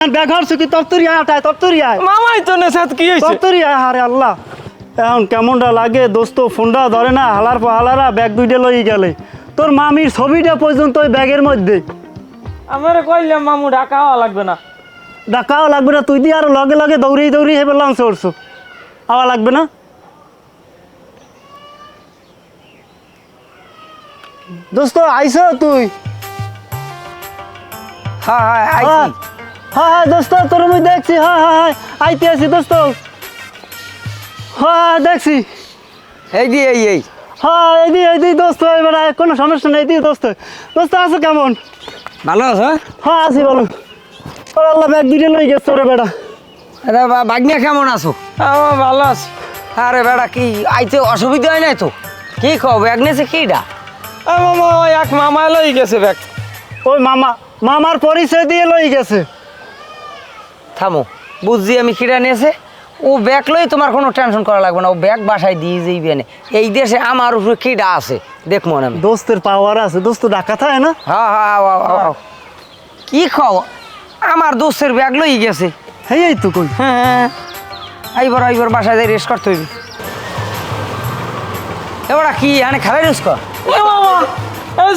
দেখার কি তত্তরি আটায় তত্তরি আয় মামাই তো নেছে কি হইছে তত্তরি আয় হারে আল্লাহ এখন কেমনটা লাগে দোস্ত ফোনটা ধরে না হালার পর হালারা ব্যাগ দুইটা লই গেলে তোর মামির ছবিটা পর্যন্ত ওই ব্যাগের মধ্যে আমারে কইলাম মামু ঢাকাও লাগবে না ডাকাও লাগবে না তুই দিয়ে আর লগে লগে দৌড়ি দৌড়ি হেবে লঞ্চ করছো আওয়া লাগবে না দোস্ত আইসো তুই হ্যাঁ হ্যাঁ হ্যাঁ আইছি হ্যাঁ দোস্ত তোর আমি দেখছি হ্যাঁ হ্যাঁ হ্যাঁ আইতে আছি দোস্ত হ্যাঁ দেখছি এই দি এই হ্যাঁ এই দোস্ত এবার কোনো সমস্যা নেই দি দোস্ত দোস্ত আছো কেমন ভালো আছো হ্যাঁ আছি বলো ওর আল্লাহ ব্যাগ দুইটা লই গেছে রে বেটা আরে বাগনিয়া কেমন আছো আমার ভালো আছি আরে বেটা কি আইতে অসুবিধা হয় নাই তো কি কও ব্যাগ নেছে কিডা মামা ওই এক মামা লই গেছে ব্যাগ ওই মামার পরিচয় দিয়ে লই গেছে থামো বুঝছি আমি কিডা নিয়েছে ও ব্যাগ লই তোমার কোনো টেনশন করা লাগবে না ও ব্যাগ বাসায় দিয়ে যাইবে না এই দেশে আমার উপরে কিডা আছে দেখবো না আমি দোস্তের পাওয়ার আছে দোস্ত ডাকা থাকে না হ্যাঁ হ্যাঁ আও কি খাও আমার দোস্তের ব্যাগ লই গেছে হেই এই তো কই হ্যাঁ এইবার বাসায় যাই রেস্ট করতে হইবে এবার কি এখানে খেলাই রেস্ট কর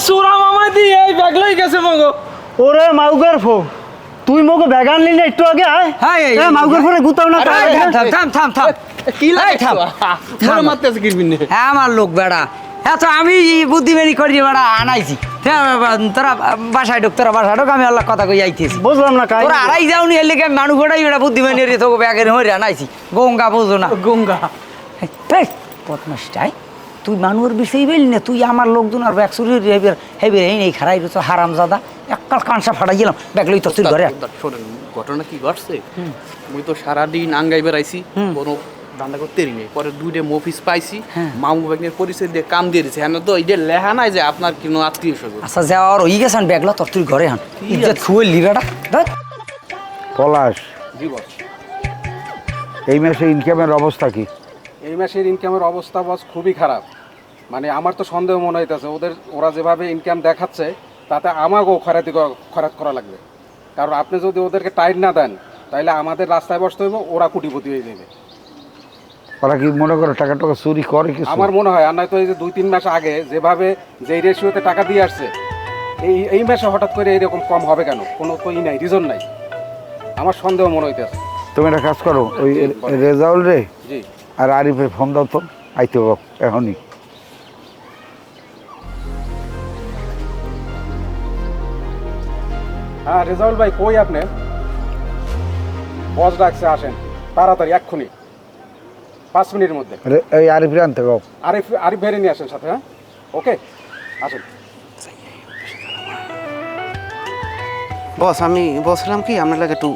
সুরা মামা দিয়ে এই ব্যাগ লই গেছে মগো ওরে মাউগার ফো তুই মগো ব্যাগ আনলি না একটু আগে আয় হ্যাঁ এই মাউগার ফোরে গুতাও না থাম কি লাগে থাম মরে মারতেছে কিরবিন হ্যাঁ আমার লোক বেড়া হ্যাঁ তো আমি বুদ্ধিমানি করি বেড়া আনাইছি তোরা বাসায় ঢোক আমি আল্লাহ কথা কই আইতেছি বুঝলাম না কাই তোরা আড়াই যাওনি এর লেগে মানুষ ওটাই বেড়া বুদ্ধিমানি রে তোকে ব্যাগের হয়ে আনাইছি গঙ্গা বুঝো না গঙ্গা বদমাসটাই তুই মানুষের বিষয় বলি না তুই আমার লোকজন আর ব্যাগ চুরি হেবে এই নেই খারাই রয়েছে হারাম জাদা এককাল কাঁসা ফাটাই গেলাম ব্যাগ লই তোর ঘরে শোনেন ঘটনা কি ঘটছে মুই তো সারাদিন আঙ্গাই বেড়াইছি কোনো ধান্দা করতে নেই পরে দুইটা মফিস পাইছি মামু ব্যাগের পরিচয় দিয়ে কাম দিয়ে দিছে হ্যাঁ তো এই যে লেখা নাই যে আপনার কোনো আত্মীয় স্বজন আচ্ছা যাওয়ার ওই গেছেন ব্যাগলা তোর তুই ঘরে হান ইজ্জত খুয়ে লিবেটা পলাশ জি বস এই মাসে ইনকামের অবস্থা কি? এই মাসের ইনকামের অবস্থা বস খুবই খারাপ মানে আমার তো সন্দেহ মনে হইতেছে ওরা যেভাবে ইনকাম দেখাচ্ছে তাতে আমাকেও খরাত করা লাগবে কারণ আপনি যদি ওদেরকে টাইট না দেন তাহলে আমাদের রাস্তায় বসতে হইব ওরা কোটিপতি হয়ে যাবে ওরা কি মনে করো টাকা টাকা চুরি করে কিছু? আমার মনে হয় আর নয়তো এই যে 2-3 মাস আগে যেভাবে যেই রেশিওতে টাকা দিয়ে আসছে এই মাসে হঠাৎ করে এইরকম কম হবে কেন কোনো তো নাই রিজন নাই আমার সন্দেহ মনে হইতেছে তুমি একটা কাজ করো ওই রেজাউল রে জি আর আরিফের ফোন দাও তো আইতে হোক এখনই। হ্যাঁ রেজাউল ভাই কই আপনি বস ডাকছে আসেন তাড়াতাড়ি এক্ষুনি 5 মিনিটের মধ্যে এই আরিফের আনতে গাও। আরিফ বেরিয়ে নিয়ে আসেন সাথে হ্যাঁ ওকে আসেন বস আমি বলছিলাম কি আপনার লাগে একটু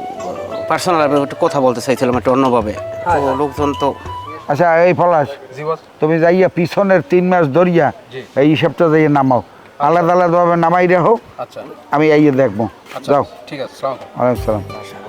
পার্সোনাল একটু কথা বলতে চাইছিলাম একটু অন্যভাবে তো লোকজন তো আচ্ছা এই পলাশ জি বস তুমি যাইয়া পিছনের 3 মাস ধরিয়া এই হিসাবটা যাইয়া নামাও আলাদা আলাদাভাবে নামাই রাখো আচ্ছা আমি আইয়ে দেখবো যাও। ঠিক আছে আসসালামু আলাইকুম। ওয়ালাইকুম সালাম।